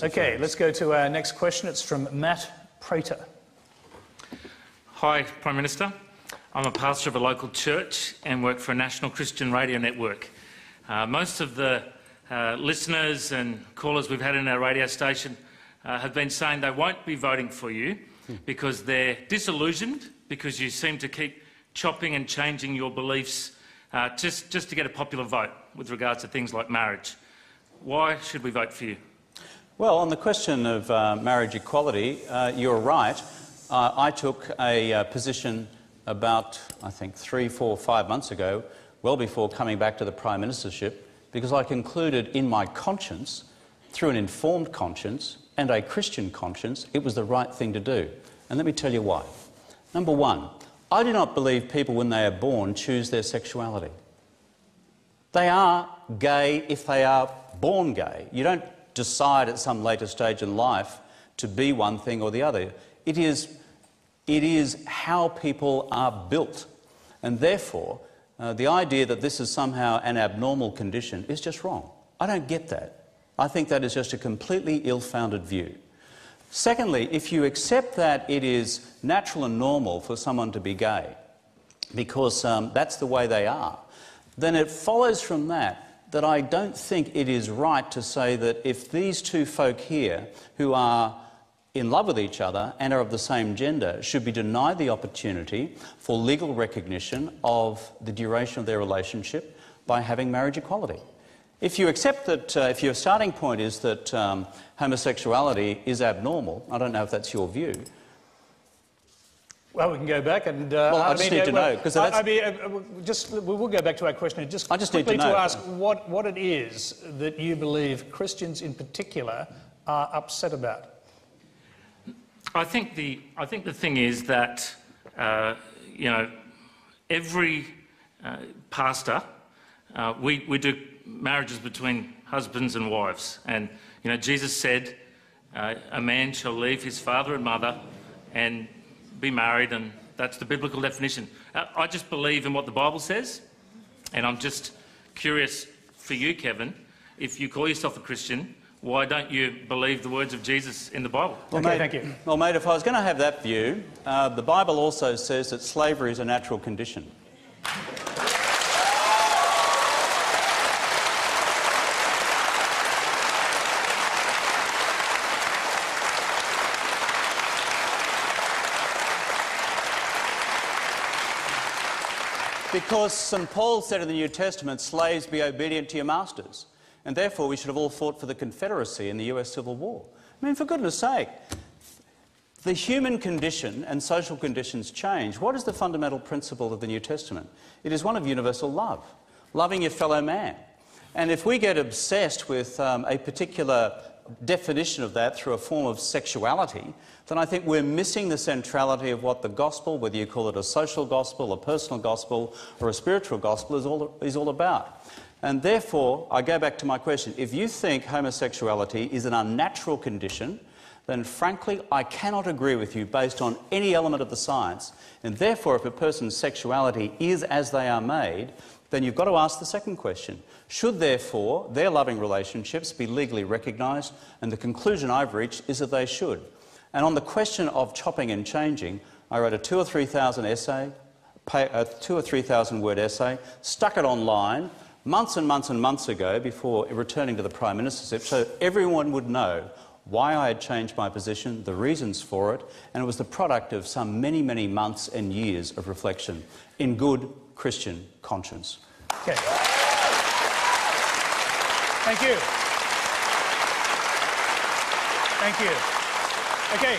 Okay, let's go to our next question. It's from Matt Prater. Hi, Prime Minister. I'm a pastor of a local church and work for a national Christian radio network. Most of the listeners and callers we've had in our radio station have been saying they won't be voting for you because they're disillusioned because you seem to keep chopping and changing your beliefs just to get a popular vote with regards to things like marriage. Why should we vote for you? Well, on the question of marriage equality, you're right. I took a position about, I think, 3, 4, 5 months ago, well before coming back to the Prime Ministership, because I concluded in my conscience, through an informed conscience and a Christian conscience, it was the right thing to do. And let me tell you why. Number one, I do not believe people when they are born choose their sexuality. They are gay if they are born gay. You don't decide at some later stage in life to be one thing or the other. It is how people are built. And therefore, the idea that this is somehow an abnormal condition is just wrong. I don't get that. I think that is just a completely ill-founded view. Secondly, if you accept that it is natural and normal for someone to be gay, because that's the way they are, then it follows from that that I don't think it is right to say that if these two folk here who are in love with each other and are of the same gender should be denied the opportunity for legal recognition of the duration of their relationship by having marriage equality. If you accept that, if your starting point is that homosexuality is abnormal, I don't know if that's your view. Well, we can go back and... well, I just need to know, because we'll go back to our question. I just need to ask what it is that you believe Christians in particular are upset about. I think the thing is that you know, every pastor we do marriages between husbands and wives, and you know Jesus said a man shall leave his father and mother and be married, and that's the biblical definition. I just believe in what the Bible says, and I'm just curious for you, Kevin, if you call yourself a Christian, why don't you believe the words of Jesus in the Bible? Well, okay, mate, thank you. Well, mate, if I was going to have that view, the Bible also says that slavery is a natural condition. Because St. Paul said in the New Testament, slaves, be obedient to your masters. And therefore we should have all fought for the Confederacy in the US Civil War. I mean, for goodness sake, the human condition and social conditions change. What is the fundamental principle of the New Testament? It is one of universal love, loving your fellow man. And if we get obsessed with a particular definition of that through a form of sexuality, then I think we're missing the centrality of what the gospel, whether you call it a social gospel, a personal gospel, or a spiritual gospel, is all about. And therefore, I go back to my question. If you think homosexuality is an unnatural condition, then frankly, I cannot agree with you based on any element of the science. And therefore, if a person's sexuality is as they are made, then you've got to ask the second question. Should, therefore, their loving relationships be legally recognised? And the conclusion I've reached is that they should. And on the question of chopping and changing, I wrote a 2,000 or 3,000 essay, a 2,000 or 3,000 word essay, stuck it online months and months and months ago before returning to the Prime Ministership, so everyone would know why I had changed my position, the reasons for it, and it was the product of some many, many months and years of reflection in good Christian conscience. Okay. Thank you. Thank you. Okay.